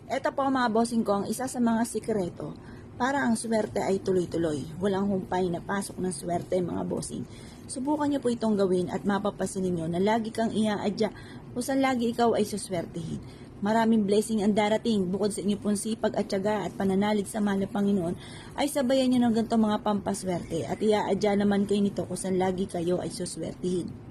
Ito po mga bossing ko ang isa sa mga sikreto para ang swerte ay tuloy-tuloy. Walang humpay na pasok ng swerte mga bossing. Subukan niyo po itong gawin at mapapasin ninyo na lagi kang iaadya kung saan lagi ikaw ay suswertehin. Maraming blessing ang darating bukod sa inyo pong sipag at tiyaga at pananalig sa mahal na Panginoon ay sabayan niyo ng ganito mga pampaswerte at iaadya naman kayo nito kung saan lagi kayo ay suswertehin.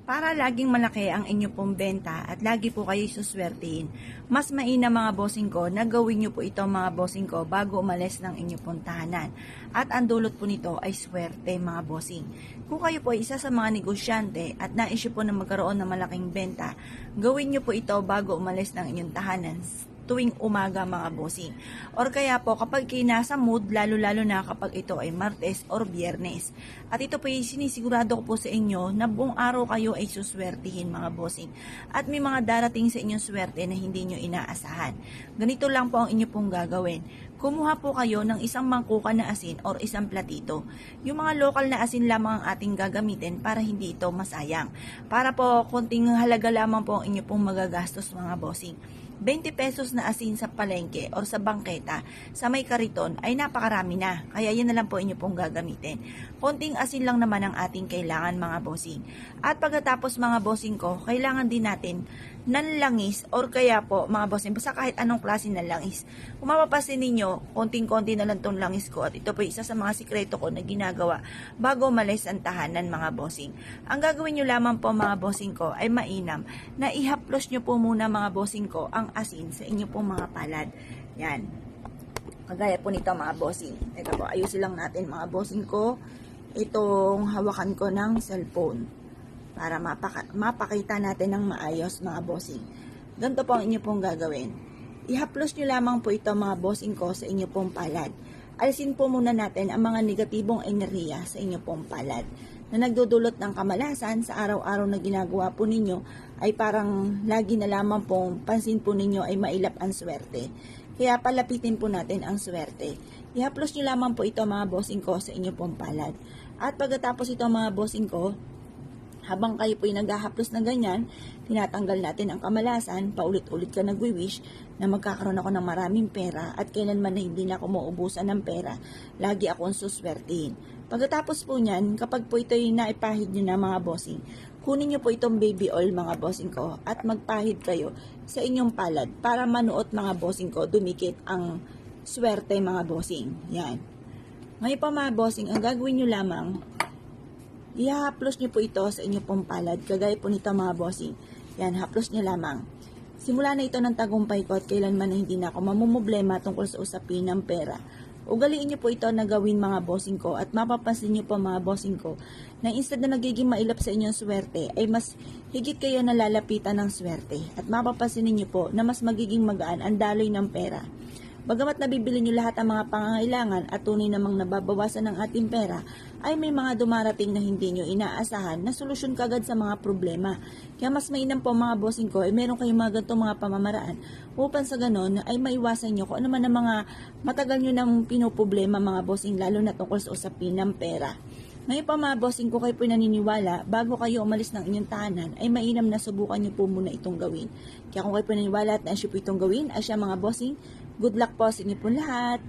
Para laging malaki ang inyo pong benta at lagi po kayo suswertehin, mas mainam mga bossing ko na gawin nyo po ito mga bossing ko bago umalis ng inyo pong tahanan. At ang dulot po nito ay swerte mga bossing. Kung kayo po ay isa sa mga negosyante at nais po na magkaroon ng malaking benta, gawin nyo po ito bago umalis ng inyong tahanan tuwing umaga mga bossing. Or kaya po kapag kayo nasa mood, lalo-lalo na kapag ito ay Martes or Biyernes. At ito po ay sinisigurado ko po sa inyo na buong araw kayo ay suswertihin mga bossing. At may mga darating sa inyong swerte na hindi nyo inaasahan. Ganito lang po ang inyo pong gagawin. Kumuha po kayo ng isang mangkuka na asin or isang platito. Yung mga local na asin lamang ang ating gagamitin para hindi ito masayang. Para po konting halaga lamang po ang inyo pong magagastos mga bossing. 20 pesos na asin sa palengke o sa bangketa sa may kariton ay napakarami na. Kaya yan na lang po inyo pong gagamitin. Konting asin lang naman ang ating kailangan mga bossing. At pagkatapos mga bossing ko, kailangan din natin ng langis or kaya po mga bossing, basta kahit anong klase ng langis. Kung mapapasin ninyo, konting-konti na lang tong langis ko at ito po isa sa mga sikreto ko na ginagawa bago umalis ang tahanan mga bossing. Ang gagawin nyo lamang po mga bossing ko ay mainam na ihaplos nyo po muna mga bossing ko ang asin sa inyo pong mga palad. Yan. Kagaya po nito mga bossing. Teka po, ayusin lang natin mga bossing ko itong hawakan ko ng cellphone para mapakita natin ng maayos mga bossing. Ganito po ang inyo pong gagawin. Ihaplos nyo lamang po ito mga bossing ko sa inyo pong palad. Alisin po muna natin ang mga negatibong enerhiya sa inyo pong palad na nagdudulot ng kamalasan sa araw-araw na ginagawa po ninyo ay parang lagi na lamang pong pansin po ninyo ay mailap ang swerte. Kaya palapitin po natin ang swerte. Ihaplos nyo lamang po ito mga bossing ko sa inyo pong palad. At pagkatapos ito mga bossing ko, habang kayo po yung naghahaplos na ganyan, tinatanggal natin ang kamalasan, paulit-ulit ka nagwi-wish na magkakaroon ako ng maraming pera at kailanman na hindi na ako mauubusan ng pera, lagi akong suswertihin. Pagkatapos po niyan, kapag po ito yung naipahid nyo na mga bossing, kunin nyo po itong baby oil mga bossing ko at magpahid kayo sa inyong palad para manuot mga bossing ko, dumikit ang swerte mga bossing. Yan. Ngayon pa mga bossing, ang gagawin nyo lamang, ihahaplos nyo po ito sa inyo pong palad, kagaya po nito mga bossing. Yan, haplos nyo lamang. Simula na ito ng tagumpay ko at kailanman na hindi na ako mamumblema tungkol sa usapin ng pera. Ugaliin nyo po ito na gawin mga bossing ko at mapapansin nyo po mga bossing ko na instead na nagiging mailap sa inyong swerte ay mas higit kayo nalalapitan ng swerte at mapapansin niyo po na mas magiging magaan ang daloy ng pera. Bagamat nabibili nyo lahat ang mga pangangailangan at tunay namang nababawasan ng ating pera, ay may mga dumarating na hindi nyo inaasahan na solusyon kagad sa mga problema. Kaya mas mainam po mga bossing ko ay meron kayong mga ganitong mga pamamaraan upang sa ganon ay maiwasan nyo kung ano man ang mga matagal nyo nang pinoproblema mga bossing lalo na tungkol sa usapin ng pera. Ngayon pa mga bossing ko kayo po naniniwala, bago kayo umalis ng inyong tahanan, ay mainam na subukan nyo po muna itong gawin. Kaya kung kayo po naniniwala at naisip po itong gawin, ay siya mga bossing, good luck po sa inyo po lahat.